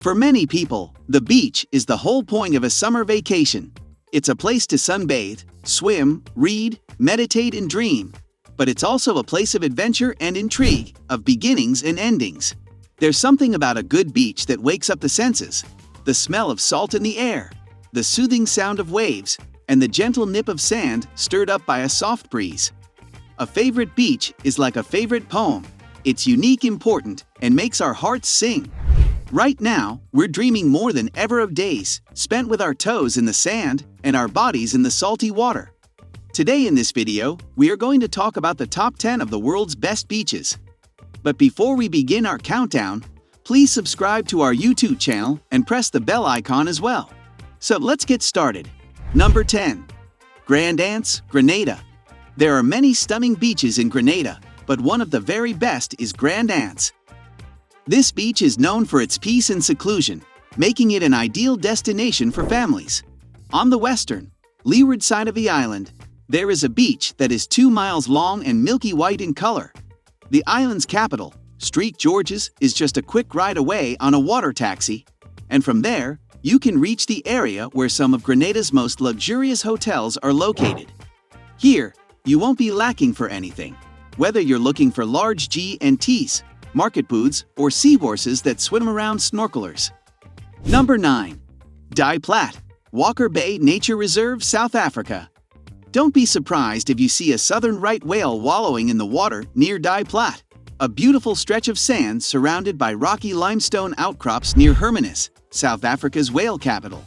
For many people, the beach is the whole point of a summer vacation. It's a place to sunbathe, swim, read, meditate, and dream. But it's also a place of adventure and intrigue, of beginnings and endings. There's something about a good beach that wakes up the senses. The smell of salt in the air, the soothing sound of waves, and the gentle nip of sand stirred up by a soft breeze. A favorite beach is like a favorite poem. It's unique, important, and makes our hearts sing. Right now, we're dreaming more than ever of days spent with our toes in the sand and our bodies in the salty water. Today in this video, we are going to talk about the top 10 of the world's best beaches. But before we begin our countdown, please subscribe to our YouTube channel and press the bell icon as well. So let's get started. Number 10. Grand Anse, Grenada. There are many stunning beaches in Grenada, but one of the very best is Grand Anse. This beach is known for its peace and seclusion, making it an ideal destination for families. On the western, leeward side of the island, there is a beach that is 2 miles long and milky white in color. The island's capital, St. George's, is just a quick ride away on a water taxi, and from there, you can reach the area where some of Grenada's most luxurious hotels are located. Here, you won't be lacking for anything, whether you're looking for large G&Ts, market booths, or seahorses that swim around snorkelers. Number 9. Plaat, Walker Bay Nature Reserve, South Africa. Don't be surprised if you see a southern right whale wallowing in the water near Plaat, a beautiful stretch of sand surrounded by rocky limestone outcrops near Hermanus, South Africa's whale capital.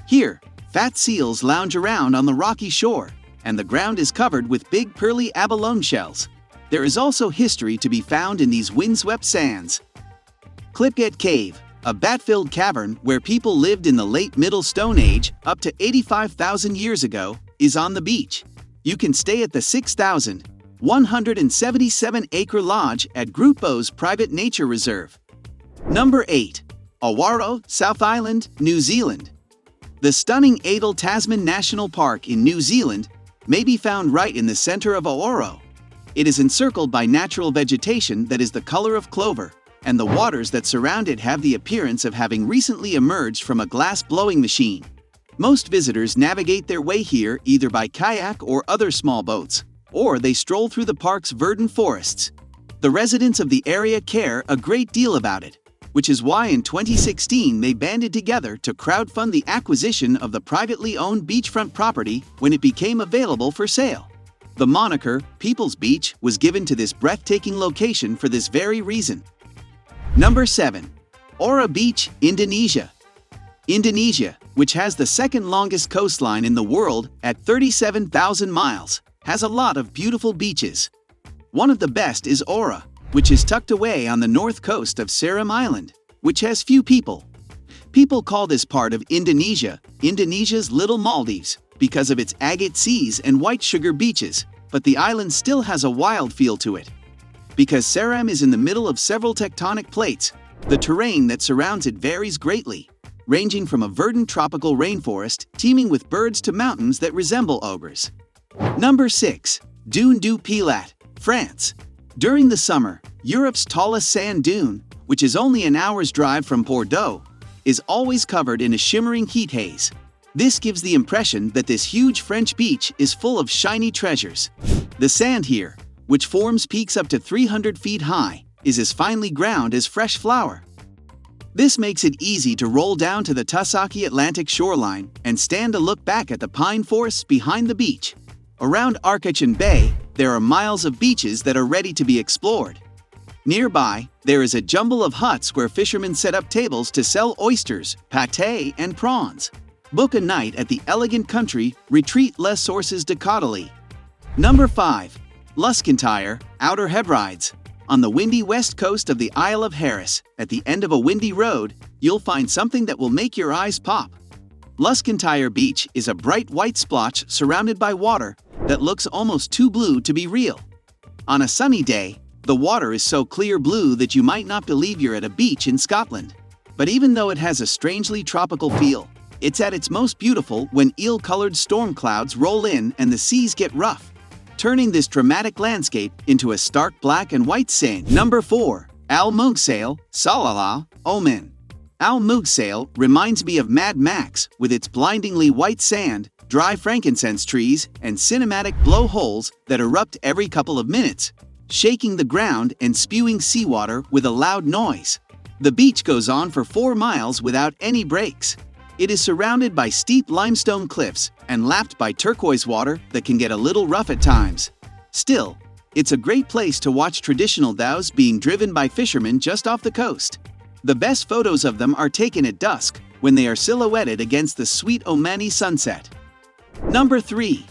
Here, fat seals lounge around on the rocky shore, and the ground is covered with big pearly abalone shells. There is also history to be found in these windswept sands. Klipgat Cave, a bat-filled cavern where people lived in the late Middle Stone Age up to 85,000 years ago, is on the beach. You can stay at the 6,177-acre lodge at Grupo's private nature reserve. Number 8. Awaroa, South Island, New Zealand. The stunning Adel Tasman National Park in New Zealand may be found right in the center of Awaroa. It is encircled by natural vegetation that is the color of clover, and the waters that surround it have the appearance of having recently emerged from a glass blowing machine. Most visitors navigate their way here either by kayak or other small boats, or they stroll through the park's verdant forests. The residents of the area care a great deal about it, which is why in 2016 they banded together to crowdfund the acquisition of the privately owned beachfront property when it became available for sale. The moniker, People's Beach, was given to this breathtaking location for this very reason. Number 7. Ora Beach, Indonesia. Indonesia, which has the second longest coastline in the world at 37,000 miles, has a lot of beautiful beaches. One of the best is Ora, which is tucked away on the north coast of Seram Island, which has few people. People call this part of Indonesia, Indonesia's Little Maldives, because of its agate seas and white sugar beaches, but the island still has a wild feel to it. Because Seram is in the middle of several tectonic plates, the terrain that surrounds it varies greatly, ranging from a verdant tropical rainforest teeming with birds to mountains that resemble ogres. Number 6. Dune du Pilat, France. During the summer, Europe's tallest sand dune, which is only an hour's drive from Bordeaux, is always covered in a shimmering heat haze. This gives the impression that this huge French beach is full of shiny treasures. The sand here, which forms peaks up to 300 feet high, is as finely ground as fresh flour. This makes it easy to roll down to the Tusaki Atlantic shoreline and stand to look back at the pine forests behind the beach. Around Archipelago Bay, there are miles of beaches that are ready to be explored. Nearby, there is a jumble of huts where fishermen set up tables to sell oysters, pâté, and prawns. Book a night at the elegant country retreat Les Sources de Caudalie. Number 5. Luskentyre, Outer Hebrides. On the windy west coast of the Isle of Harris, at the end of a windy road, you'll find something that will make your eyes pop. Luskentyre Beach is a bright white splotch surrounded by water that looks almost too blue to be real. On a sunny day, the water is so clear blue that you might not believe you're at a beach in Scotland. But even though it has a strangely tropical feel, it's at its most beautiful when eel-colored storm clouds roll in and the seas get rough, turning this dramatic landscape into a stark black and white sand. Number 4. Al Munksale, Salalah, Oman. Al Mughsale reminds me of Mad Max with its blindingly white sand, dry frankincense trees, and cinematic blowholes that erupt every couple of minutes, shaking the ground and spewing seawater with a loud noise. The beach goes on for 4 miles without any breaks. It is surrounded by steep limestone cliffs and lapped by turquoise water that can get a little rough at times. Still, it's a great place to watch traditional dhows being driven by fishermen just off the coast. The best photos of them are taken at dusk, when they are silhouetted against the sweet Omani sunset. Number 3.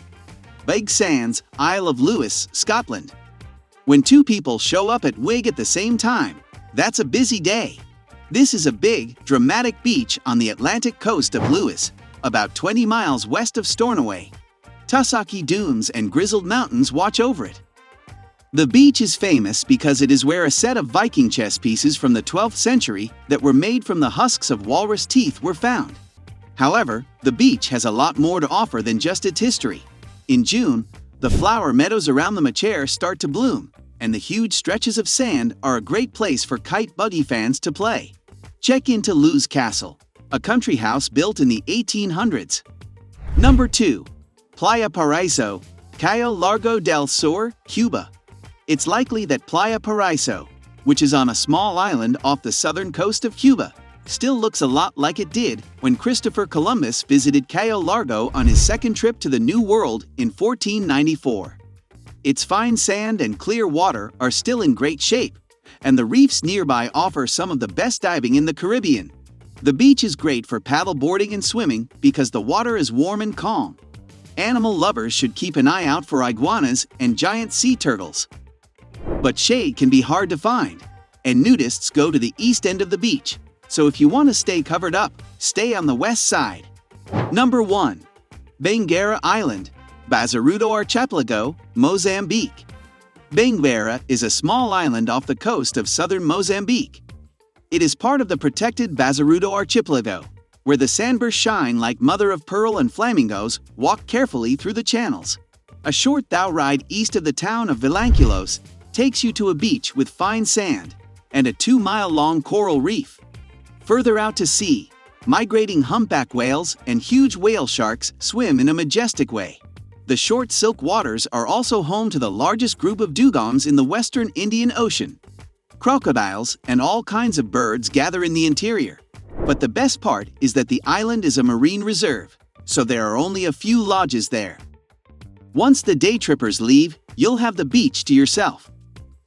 Big Sands, Isle of Lewis, Scotland. When 2 people show up at Wig at the same time, that's a busy day. This is a big, dramatic beach on the Atlantic coast of Lewis, about 20 miles west of Stornoway. Tussocky dunes and grizzled mountains watch over it. The beach is famous because it is where a set of Viking chess pieces from the 12th century that were made from the husks of walrus teeth were found. However, the beach has a lot more to offer than just its history. In June, the flower meadows around the Machair start to bloom, and the huge stretches of sand are a great place for kite buggy fans to play. Check into Lewes Castle, a country house built in the 1800s. Number 2. Playa Paraiso, Cayo Largo del Sur, Cuba. It's likely that Playa Paraiso, which is on a small island off the southern coast of Cuba, still looks a lot like it did when Christopher Columbus visited Cayo Largo on his second trip to the New World in 1494. Its fine sand and clear water are still in great shape, and the reefs nearby offer some of the best diving in the Caribbean. The beach is great for paddle boarding and swimming because the water is warm and calm. Animal lovers should keep an eye out for iguanas and giant sea turtles. But shade can be hard to find, and nudists go to the east end of the beach, so if you want to stay covered up, stay on the west side. Number 1. Benguerra Island, Bazaruto Archipelago, Mozambique. Benguerra is a small island off the coast of southern Mozambique. It is part of the protected Bazaruto Archipelago, where the sandbars shine like mother-of-pearl and flamingos walk carefully through the channels. A short dhow ride east of the town of Vilanculos takes you to a beach with fine sand and a 2-mile-long coral reef. Further out to sea, migrating humpback whales and huge whale sharks swim in a majestic way. The short silk waters are also home to the largest group of dugongs in the western Indian Ocean. Crocodiles and all kinds of birds gather in the interior. But the best part is that the island is a marine reserve, so there are only a few lodges there. Once the day trippers leave, you'll have the beach to yourself.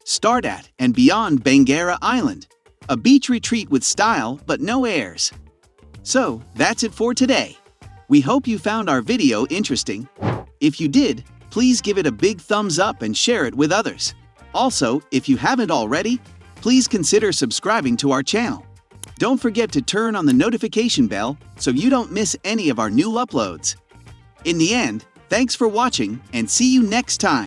Start at and beyond Benguerra Island, a beach retreat with style but no airs. So, that's it for today. We hope you found our video interesting. If you did, please give it a big thumbs up and share it with others. Also, if you haven't already, please consider subscribing to our channel. Don't forget to turn on the notification bell so you don't miss any of our new uploads. In the end, thanks for watching and see you next time.